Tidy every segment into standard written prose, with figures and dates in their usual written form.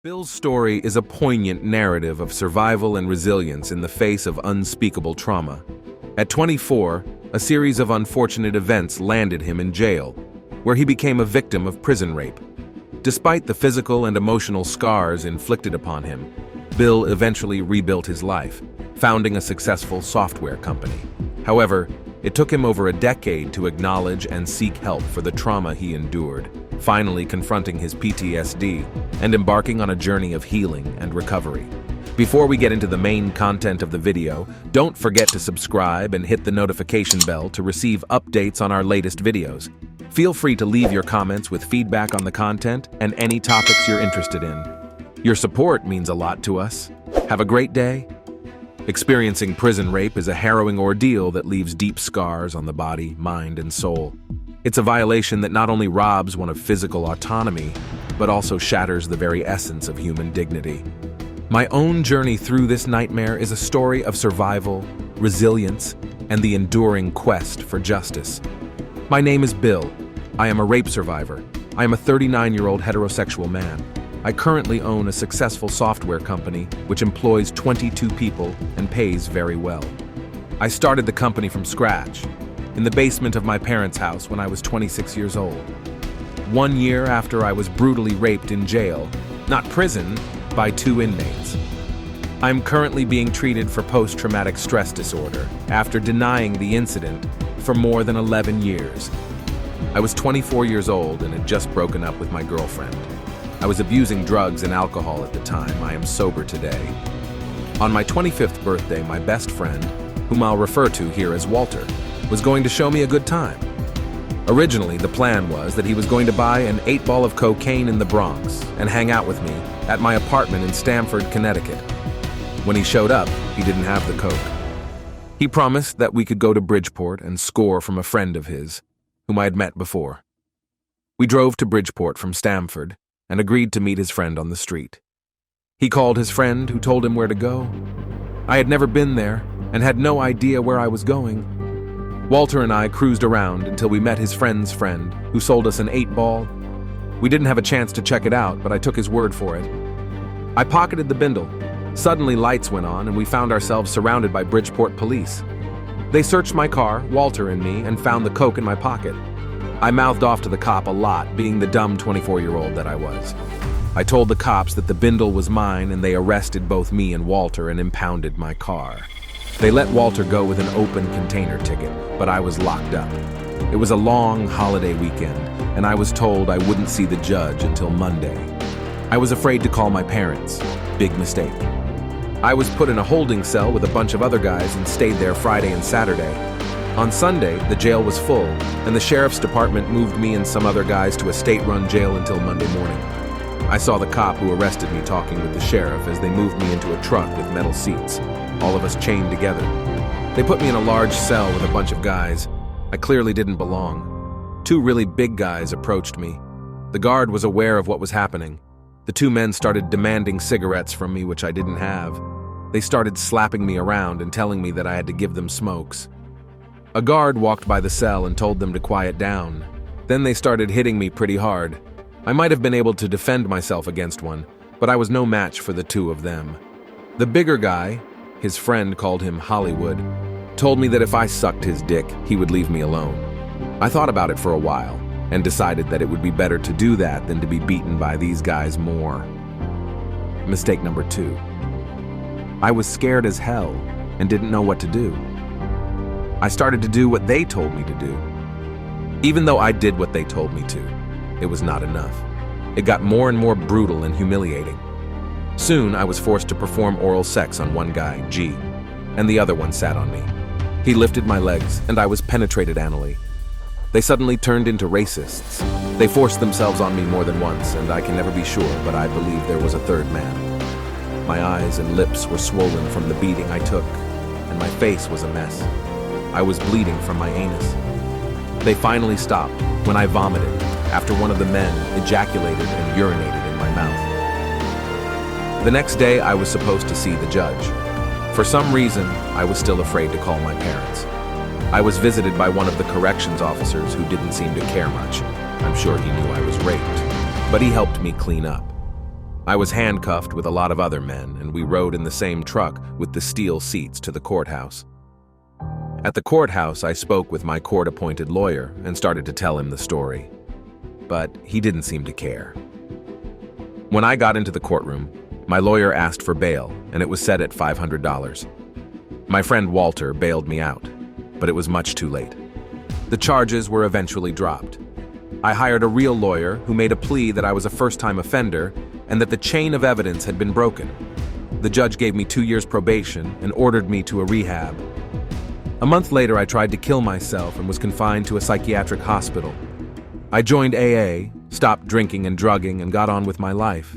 Bill's story is a poignant narrative of survival and resilience in the face of unspeakable trauma. At 24, a series of unfortunate events landed him in jail, where he became a victim of prison rape. Despite the physical and emotional scars inflicted upon him, Bill eventually rebuilt his life, founding a successful software company. However, it took him over a decade to acknowledge and seek help for the trauma he endured, finally confronting his PTSD and embarking on a journey of healing and recovery. Before we get into the main content of the video, don't forget to subscribe and hit the notification bell to receive updates on our latest videos. Feel free to leave your comments with feedback on the content and any topics you're interested in. Your support means a lot to us. Have a great day. Experiencing prison rape is a harrowing ordeal that leaves deep scars on the body, mind, and soul. It's a violation that not only robs one of physical autonomy, but also shatters the very essence of human dignity. My own journey through this nightmare is a story of survival, resilience, and the enduring quest for justice. My name is Bill. I am a rape survivor. I am a 39-year-old heterosexual man. I currently own a successful software company which employs 22 people and pays very well. I started the company from scratch, in the basement of my parents' house when I was 26 years old. 1 year after I was brutally raped in jail, not prison, by 2 inmates. I'm currently being treated for post-traumatic stress disorder after denying the incident for more than 11 years. I was 24 years old and had just broken up with my girlfriend. I was abusing drugs and alcohol at the time. I am sober today. On my 25th birthday, my best friend, whom I'll refer to here as Walter, was going to show me a good time. Originally, the plan was that he was going to buy an 8-ball of cocaine in the Bronx and hang out with me at my apartment in Stamford, Connecticut. When he showed up, he didn't have the coke. He promised that we could go to Bridgeport and score from a friend of his, whom I had met before. We drove to Bridgeport from Stamford and agreed to meet his friend on the street. He called his friend, who told him where to go. I had never been there and had no idea where I was going. Walter and I cruised around until we met his friend's friend, who sold us an 8-ball. We didn't have a chance to check it out, but I took his word for it. I pocketed the bindle. Suddenly lights went on and we found ourselves surrounded by Bridgeport police. They searched my car, Walter and me, and found the coke in my pocket. I mouthed off to the cop a lot, being the dumb 24-year-old that I was. I told the cops that the bindle was mine and they arrested both me and Walter and impounded my car. They let Walter go with an open container ticket, but I was locked up. It was a long holiday weekend, and I was told I wouldn't see the judge until Monday. I was afraid to call my parents. Big mistake. I was put in a holding cell with a bunch of other guys and stayed there Friday and Saturday. On Sunday, the jail was full, and the sheriff's department moved me and some other guys to a state-run jail until Monday morning. I saw the cop who arrested me talking with the sheriff as they moved me into a truck with metal seats, all of us chained together. They put me in a large cell with a bunch of guys. I clearly didn't belong. 2 really big guys approached me. The guard was aware of what was happening. The 2 men started demanding cigarettes from me, which I didn't have. They started slapping me around and telling me that I had to give them smokes. A guard walked by the cell and told them to quiet down. Then they started hitting me pretty hard. I might have been able to defend myself against one, but I was no match for the 2 of them. The bigger guy, his friend called him Hollywood, told me that if I sucked his dick, he would leave me alone. I thought about it for a while and decided that it would be better to do that than to be beaten by these guys more. Mistake number 2. I was scared as hell and didn't know what to do. I started to do what they told me to do. Even though I did what they told me to, it was not enough. It got more and more brutal and humiliating. Soon, I was forced to perform oral sex on one guy, G, and the other one sat on me. He lifted my legs, and I was penetrated anally. They suddenly turned into racists. They forced themselves on me more than once, and I can never be sure, but I believe there was a third man. My eyes and lips were swollen from the beating I took, and my face was a mess. I was bleeding from my anus. They finally stopped when I vomited after one of the men ejaculated and urinated in my mouth. The next day, I was supposed to see the judge. For some reason, I was still afraid to call my parents. I was visited by one of the corrections officers who didn't seem to care much. I'm sure he knew I was raped, but he helped me clean up. I was handcuffed with a lot of other men, and we rode in the same truck with the steel seats to the courthouse. At the courthouse, I spoke with my court-appointed lawyer and started to tell him the story. But he didn't seem to care. When I got into the courtroom, my lawyer asked for bail, and it was set at $500. My friend Walter bailed me out, but it was much too late. The charges were eventually dropped. I hired a real lawyer who made a plea that I was a first-time offender and that the chain of evidence had been broken. The judge gave me 2 years probation and ordered me to a rehab. A month later, I tried to kill myself and was confined to a psychiatric hospital. I joined AA, stopped drinking and drugging, and got on with my life.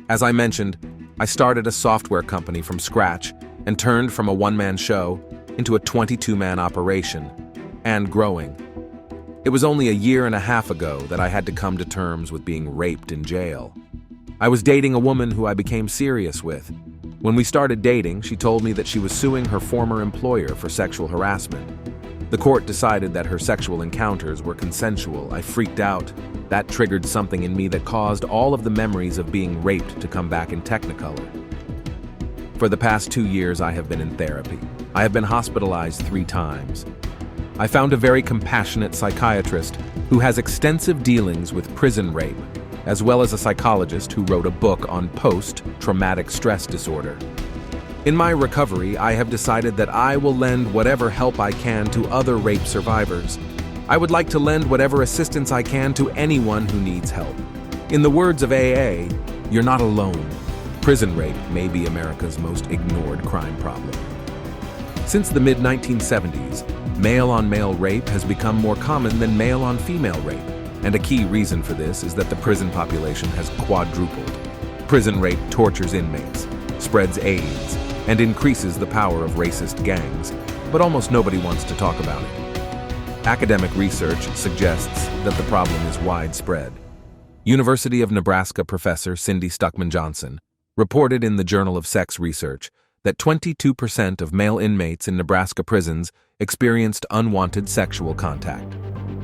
As I mentioned, I started a software company from scratch and turned from a one-man show into a 22-man operation, and growing. It was only a year and a half ago that I had to come to terms with being raped in jail. I was dating a woman who I became serious with. When we started dating, she told me that she was suing her former employer for sexual harassment. The court decided that her sexual encounters were consensual. I freaked out. That triggered something in me that caused all of the memories of being raped to come back in Technicolor. For the past 2 years, I have been in therapy. I have been hospitalized 3 times. I found a very compassionate psychiatrist who has extensive dealings with prison rape, as well as a psychologist who wrote a book on post-traumatic stress disorder. In my recovery, I have decided that I will lend whatever help I can to other rape survivors. I would like to lend whatever assistance I can to anyone who needs help. In the words of AA, you're not alone. Prison rape may be America's most ignored crime problem. Since the mid-1970s, male-on-male rape has become more common than male-on-female rape, and a key reason for this is that the prison population has quadrupled. Prison rape tortures inmates, spreads AIDS, and increases the power of racist gangs, but almost nobody wants to talk about it. Academic research suggests that the problem is widespread. University of Nebraska professor Cindy Stuckman-Johnson reported in the Journal of Sex Research that 22% of male inmates in Nebraska prisons experienced unwanted sexual contact.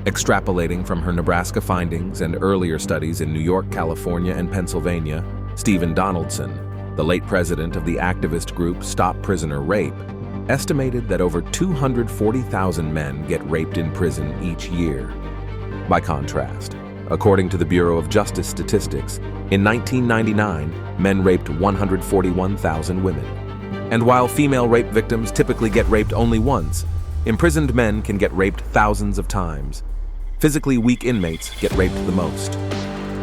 Extrapolating from her Nebraska findings and earlier studies in New York, California, and Pennsylvania, Stephen Donaldson, the late president of the activist group Stop Prisoner Rape, estimated that over 240,000 men get raped in prison each year. By contrast, according to the Bureau of Justice Statistics, in 1999, men raped 141,000 women. And while female rape victims typically get raped only once, imprisoned men can get raped thousands of times. Physically weak inmates get raped the most.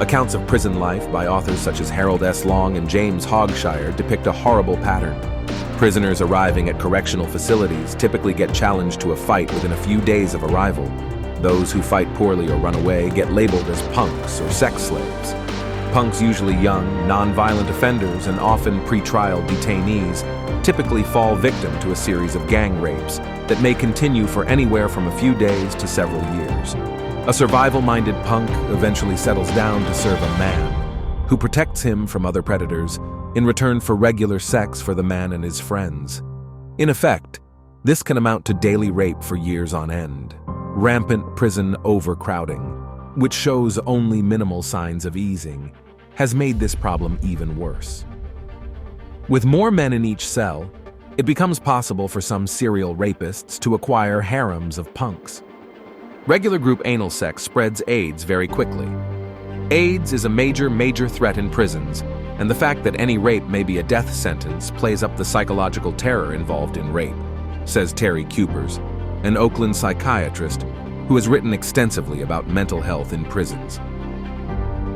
Accounts of prison life by authors such as Harold S. Long and James Hogshire depict a horrible pattern. Prisoners arriving at correctional facilities typically get challenged to a fight within a few days of arrival. Those who fight poorly or run away get labeled as punks or sex slaves. Punks, usually young, non-violent offenders and often pre-trial detainees, typically fall victim to a series of gang rapes that may continue for anywhere from a few days to several years. A survival-minded punk eventually settles down to serve a man, who protects him from other predators in return for regular sex for the man and his friends. In effect, this can amount to daily rape for years on end. Rampant prison overcrowding, which shows only minimal signs of easing, has made this problem even worse. With more men in each cell, it becomes possible for some serial rapists to acquire harems of punks. Regular group anal sex spreads AIDS very quickly. AIDS is a major threat in prisons, and the fact that any rape may be a death sentence plays up the psychological terror involved in rape, says Terry Kupers, an Oakland psychiatrist who has written extensively about mental health in prisons.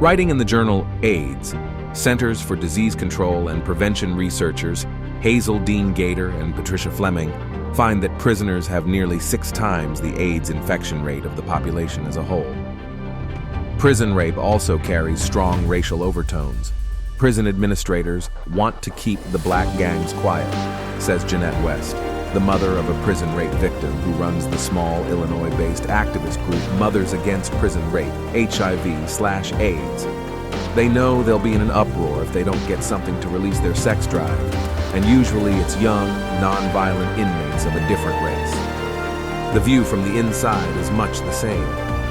Writing in the journal AIDS, Centers for Disease Control and Prevention researchers Hazel Dean Gator and Patricia Fleming find that prisoners have nearly 6 times the AIDS infection rate of the population as a whole. Prison rape also carries strong racial overtones. Prison administrators want to keep the black gangs quiet, says Jeanette West, the mother of a prison rape victim who runs the small Illinois-based activist group Mothers Against Prison Rape, HIV/AIDS. They know they'll be in an uproar if they don't get something to release their sex drive, and usually it's young, non-violent inmates of a different race. The view from the inside is much the same.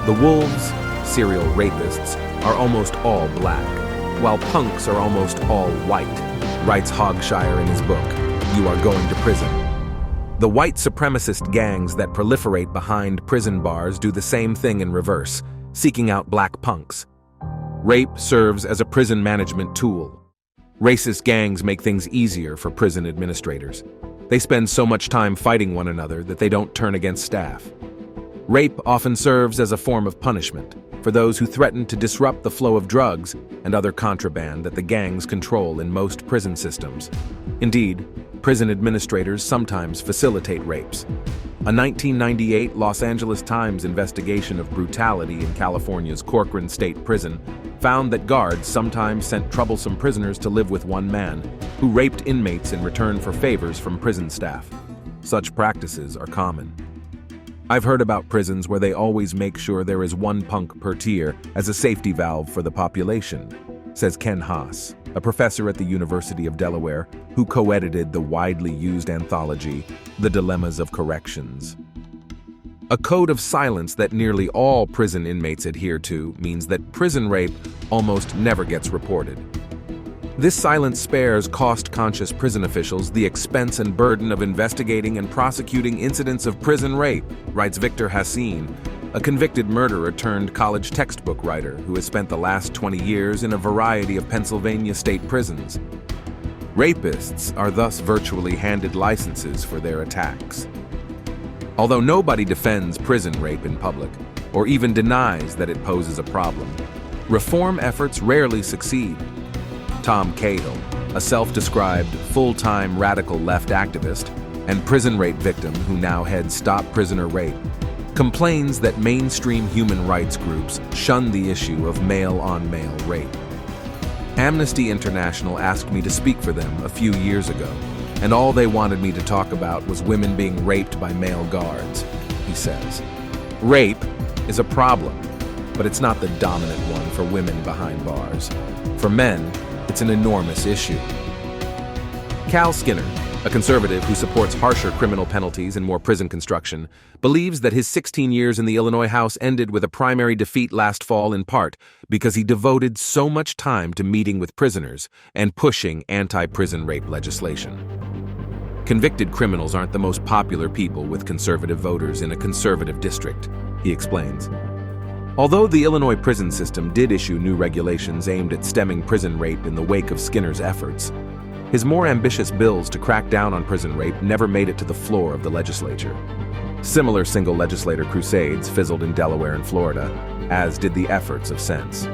The wolves, serial rapists, are almost all black. while punks are almost all white, writes Hogshire in his book, You Are Going to Prison. The white supremacist gangs that proliferate behind prison bars do the same thing in reverse, seeking out black punks. Rape serves as a prison management tool. Racist gangs make things easier for prison administrators. They spend so much time fighting one another that they don't turn against staff. Rape often serves as a form of punishment for those who threaten to disrupt the flow of drugs and other contraband that the gangs control in most prison systems. Indeed, prison administrators sometimes facilitate rapes. A 1998 Los Angeles Times investigation of brutality in California's Corcoran State Prison found that guards sometimes sent troublesome prisoners to live with one man, who raped inmates in return for favors from prison staff. Such practices are common. I've heard about prisons where they always make sure there is one punk per tier as a safety valve for the population, says Ken Haas, a professor at the University of Delaware who co-edited the widely used anthology, The Dilemmas of Corrections. A code of silence that nearly all prison inmates adhere to means that prison rape almost never gets reported. This silence spares cost-conscious prison officials the expense and burden of investigating and prosecuting incidents of prison rape, writes Victor Hassin, a convicted murderer turned college textbook writer who has spent the last 20 years in a variety of Pennsylvania state prisons. Rapists are thus virtually handed licenses for their attacks. Although nobody defends prison rape in public, or even denies that it poses a problem, reform efforts rarely succeed. Tom Cahill, a self-described full-time radical left activist and prison rape victim who now heads Stop Prisoner Rape, complains that mainstream human rights groups shun the issue of male-on-male rape. Amnesty International asked me to speak for them a few years ago, and all they wanted me to talk about was women being raped by male guards, he says. Rape is a problem, but it's not the dominant one for women behind bars. For men, it's an enormous issue. Cal Skinner, a conservative who supports harsher criminal penalties and more prison construction, believes that his 16 years in the Illinois House ended with a primary defeat last fall in part because he devoted so much time to meeting with prisoners and pushing anti-prison rape legislation. Convicted criminals aren't the most popular people with conservative voters in a conservative district, he explains. Although the Illinois prison system did issue new regulations aimed at stemming prison rape in the wake of Skinner's efforts, his more ambitious bills to crack down on prison rape never made it to the floor of the legislature. Similar single legislator crusades fizzled in Delaware and Florida, as did the efforts of Sense.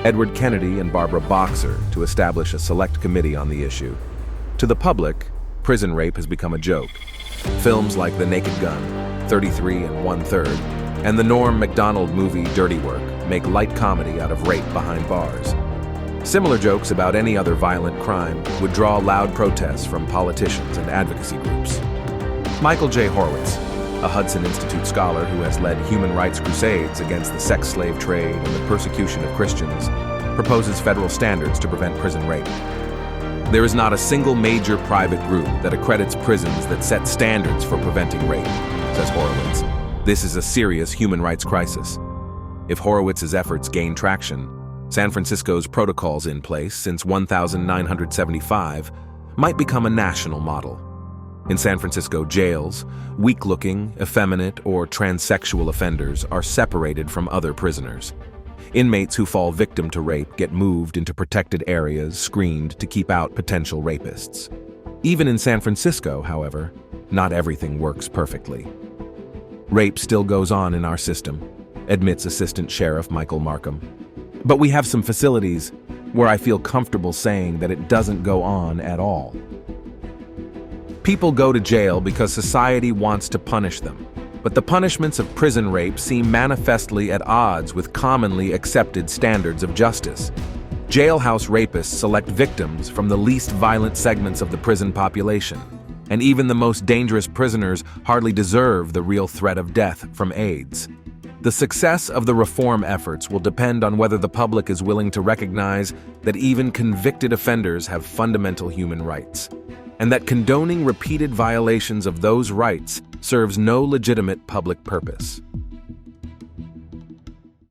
Edward Kennedy and Barbara Boxer to establish a select committee on the issue. To the public, prison rape has become a joke. Films like The Naked Gun, 33 1/3, and the Norm Macdonald movie Dirty Work make light comedy out of rape behind bars. Similar jokes about any other violent crime would draw loud protests from politicians and advocacy groups. Michael J. Horowitz, a Hudson Institute scholar who has led human rights crusades against the sex slave trade and the persecution of Christians, proposes federal standards to prevent prison rape. There is not a single major private group that accredits prisons that set standards for preventing rape, says Horowitz. This is a serious human rights crisis. If Horowitz's efforts gain traction, San Francisco's protocols in place since 1975 might become a national model. In San Francisco jails, weak-looking, effeminate, or transsexual offenders are separated from other prisoners. Inmates who fall victim to rape get moved into protected areas screened to keep out potential rapists. Even in San Francisco, however, not everything works perfectly. Rape still goes on in our system, admits Assistant Sheriff Michael Markham. But we have some facilities where I feel comfortable saying that it doesn't go on at all. People go to jail because society wants to punish them, but the punishments of prison rape seem manifestly at odds with commonly accepted standards of justice. Jailhouse rapists select victims from the least violent segments of the prison population, and even the most dangerous prisoners hardly deserve the real threat of death from AIDS. The success of the reform efforts will depend on whether the public is willing to recognize that even convicted offenders have fundamental human rights, and that condoning repeated violations of those rights serves no legitimate public purpose.